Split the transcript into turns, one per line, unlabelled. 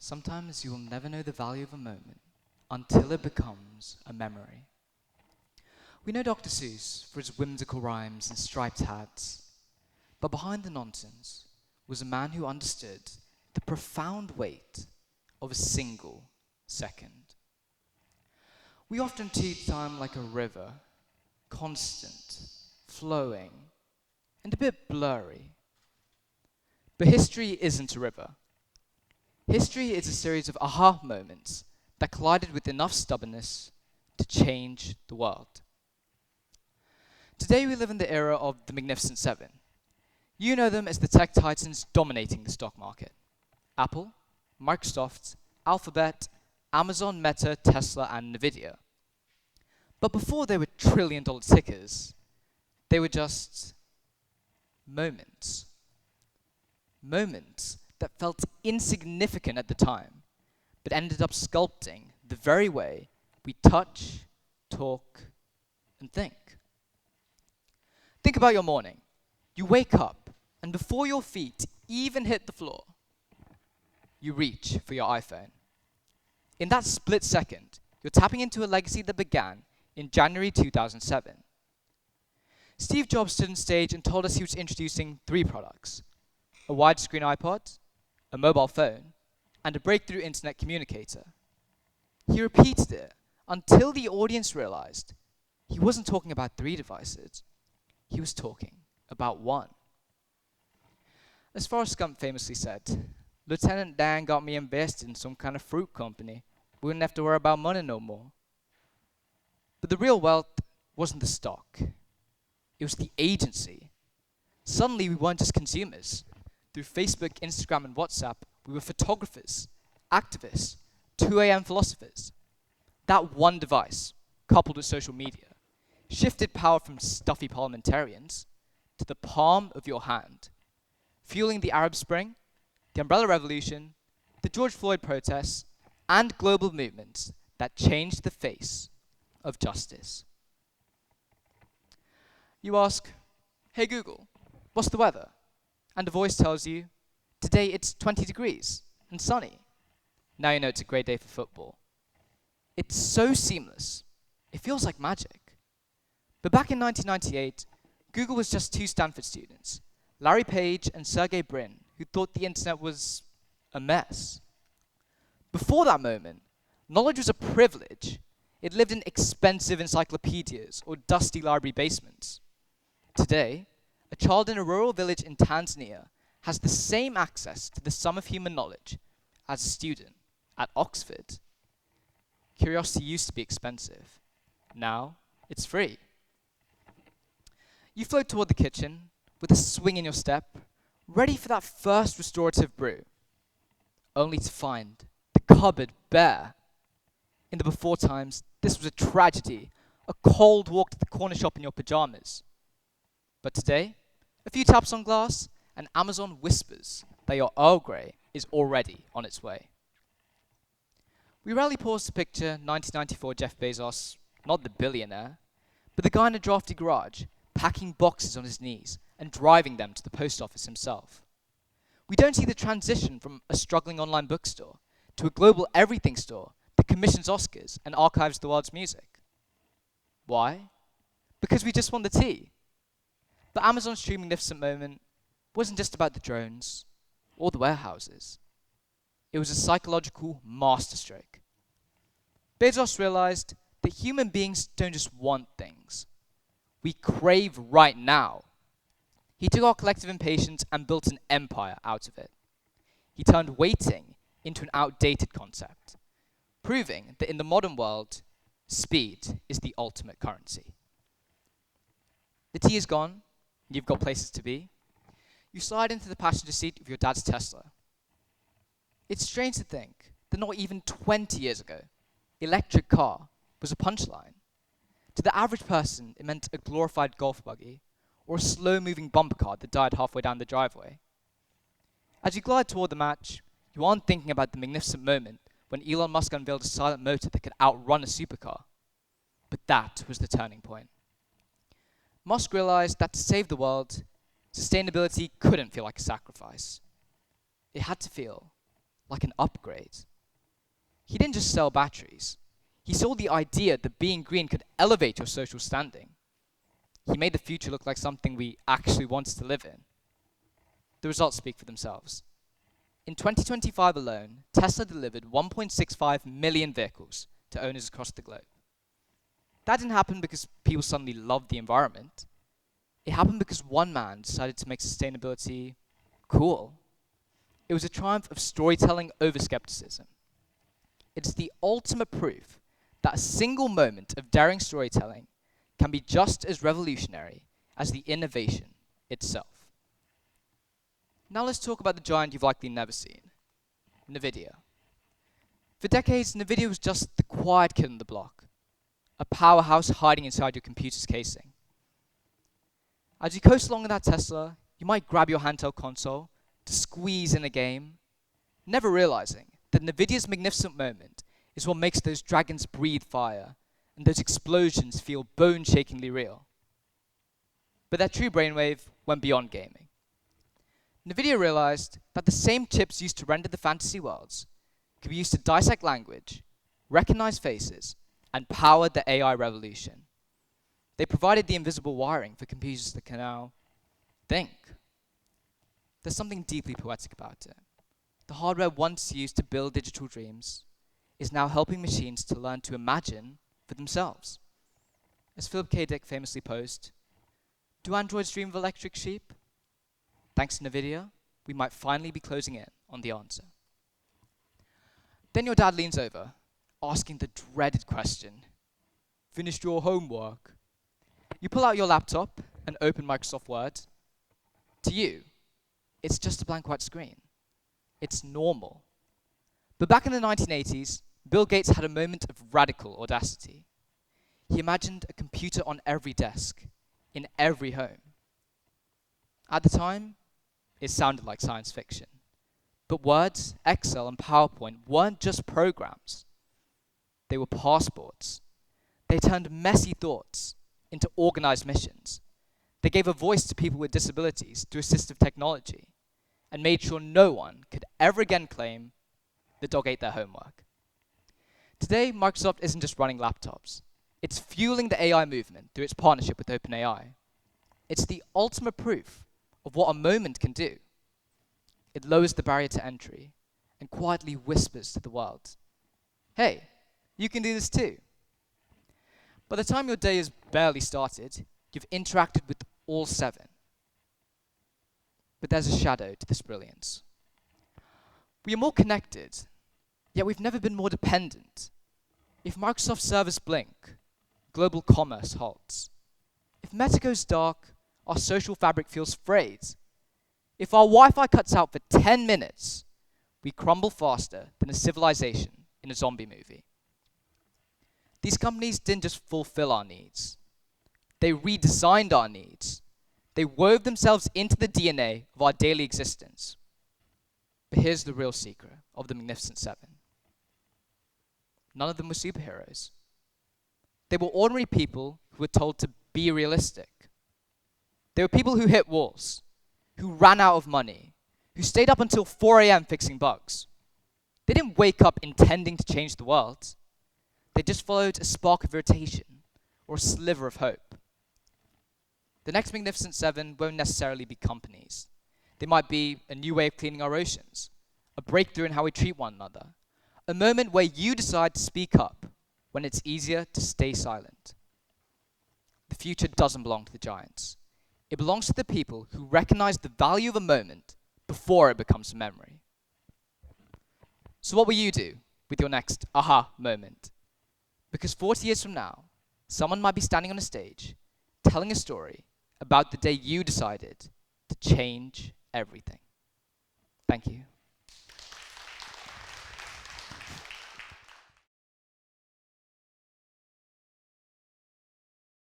Sometimes you will never know the value of a moment until it becomes a memory. We know Dr. Seuss for his whimsical rhymes and striped hats, but behind the nonsense was a man who understood the profound weight of a single second. We often treat time like a river, constant, flowing, and a bit blurry. But history isn't a river. History is a series of aha moments that collided with enough stubbornness to change the world. Today we live in the era of the Magnificent Seven. You know them as the tech titans dominating the stock market. Apple, Microsoft, Alphabet, Amazon, Meta, Tesla, and Nvidia. But before they were trillion-dollar tickers, they were just moments. Moments that felt insignificant at the time, but ended up sculpting the very way we touch, talk, and think. Think about your morning. You wake up, and before your feet even hit the floor, you reach for your iPhone. In that split second, you're tapping into a legacy that began in January 2007. Steve Jobs stood on stage and told us he was introducing 3 products: a widescreen iPod, a mobile phone, and a breakthrough internet communicator. He repeated it until the audience realized he wasn't talking about 3 devices, he was talking about 1. As Forrest Gump famously said, "Lieutenant Dan got me invested in some kind of fruit company. We wouldn't have to worry about money no more." But the real wealth wasn't the stock. It was the agency. Suddenly we weren't just consumers. Through Facebook, Instagram, and WhatsApp, we were photographers, activists, 2 a.m. philosophers. That one device, coupled with social media, shifted power from stuffy parliamentarians to the palm of your hand, fueling the Arab Spring, the Umbrella Revolution, the George Floyd protests, and global movements that changed the face of justice. You ask, "Hey Google, what's the weather?" And a voice tells you, "Today it's 20 degrees and sunny." Now you know it's a great day for football. It's so seamless. It feels like magic. But back in 1998, Google was just 2 Stanford students, Larry Page and Sergey Brin, who thought the internet was a mess. Before that moment, knowledge was a privilege. It lived in expensive encyclopedias or dusty library basements. Today, a child in a rural village in Tanzania has the same access to the sum of human knowledge as a student at Oxford. Curiosity used to be expensive. Now, it's free. You float toward the kitchen with a swing in your step, ready for that first restorative brew, only to find the cupboard bare. In the before times, this was a tragedy, a cold walk to the corner shop in your pajamas. But today, a few taps on glass, and Amazon whispers that your Earl Grey is already on its way. We rarely pause to picture 1994 Jeff Bezos, not the billionaire, but the guy in a drafty garage, packing boxes on his knees and driving them to the post office himself. We don't see the transition from a struggling online bookstore to a global everything store that commissions Oscars and archives the world's music. Why? Because we just won the tea. But Amazon's true magnificent moment wasn't just about the drones or the warehouses. It was a psychological masterstroke. Bezos realized that human beings don't just want things. We crave right now. He took our collective impatience and built an empire out of it. He turned waiting into an outdated concept, proving that in the modern world, speed is the ultimate currency. The tea is gone. You've got places to be. You slide into the passenger seat of your dad's Tesla. It's strange to think that not even 20 years ago, electric car was a punchline. To the average person, it meant a glorified golf buggy or a slow-moving bumper car that died halfway down the driveway. As you glide toward the match, you aren't thinking about the magnificent moment when Elon Musk unveiled a silent motor that could outrun a supercar. But that was the turning point. Musk realized that to save the world, sustainability couldn't feel like a sacrifice. It had to feel like an upgrade. He didn't just sell batteries. He sold the idea that being green could elevate your social standing. He made the future look like something we actually wanted to live in. The results speak for themselves. In 2025 alone, Tesla delivered 1.65 million vehicles to owners across the globe. That didn't happen because people suddenly loved the environment. It happened because one man decided to make sustainability cool. It was a triumph of storytelling over skepticism. It's the ultimate proof that a single moment of daring storytelling can be just as revolutionary as the innovation itself. Now let's talk about the giant you've likely never seen, Nvidia. For decades, Nvidia was just the quiet kid on the block, a powerhouse hiding inside your computer's casing. As you coast along in that Tesla, you might grab your handheld console to squeeze in a game, never realizing that Nvidia's magnificent moment is what makes those dragons breathe fire and those explosions feel bone-shakingly real. But their true brainwave went beyond gaming. Nvidia realized that the same chips used to render the fantasy worlds could be used to dissect language, recognize faces, and power the AI revolution. They provided the invisible wiring for computers that can now think. There's something deeply poetic about it. The hardware once used to build digital dreams is now helping machines to learn to imagine for themselves. As Philip K. Dick famously posed, "Do androids dream of electric sheep?" Thanks to Nvidia, we might finally be closing in on the answer. Then your dad leans over, asking the dreaded question, "Finished your homework?" You pull out your laptop and open Microsoft Word. To you, it's just a blank white screen. It's normal. But back in the 1980s, Bill Gates had a moment of radical audacity. He imagined a computer on every desk, in every home. At the time, it sounded like science fiction. But Word, Excel, and PowerPoint weren't just programs. They were passports. They turned messy thoughts into organized missions. They gave a voice to people with disabilities through assistive technology and made sure no one could ever again claim the dog ate their homework. Today, Microsoft isn't just running laptops. It's fueling the AI movement through its partnership with OpenAI. It's the ultimate proof of what a moment can do. It lowers the barrier to entry and quietly whispers to the world, "Hey, you can do this too." By the time your day has barely started, you've interacted with all 7. But there's a shadow to this brilliance. We are more connected, yet we've never been more dependent. If Microsoft servers blink, global commerce halts. If Meta goes dark, our social fabric feels frayed. If our Wi-Fi cuts out for 10 minutes, we crumble faster than a civilization in a zombie movie. These companies didn't just fulfill our needs. They redesigned our needs. They wove themselves into the DNA of our daily existence. But here's the real secret of the Magnificent Seven. None of them were superheroes. They were ordinary people who were told to be realistic. They were people who hit walls, who ran out of money, who stayed up until 4 a.m. fixing bugs. They didn't wake up intending to change the world. They just followed a spark of irritation or a sliver of hope. The next Magnificent Seven won't necessarily be companies. They might be a new way of cleaning our oceans, a breakthrough in how we treat one another, a moment where you decide to speak up when it's easier to stay silent. The future doesn't belong to the giants. It belongs to the people who recognize the value of a moment before it becomes a memory. So what will you do with your next aha moment? Because 40 years from now, someone might be standing on a stage telling a story about the day you decided to change everything. Thank you.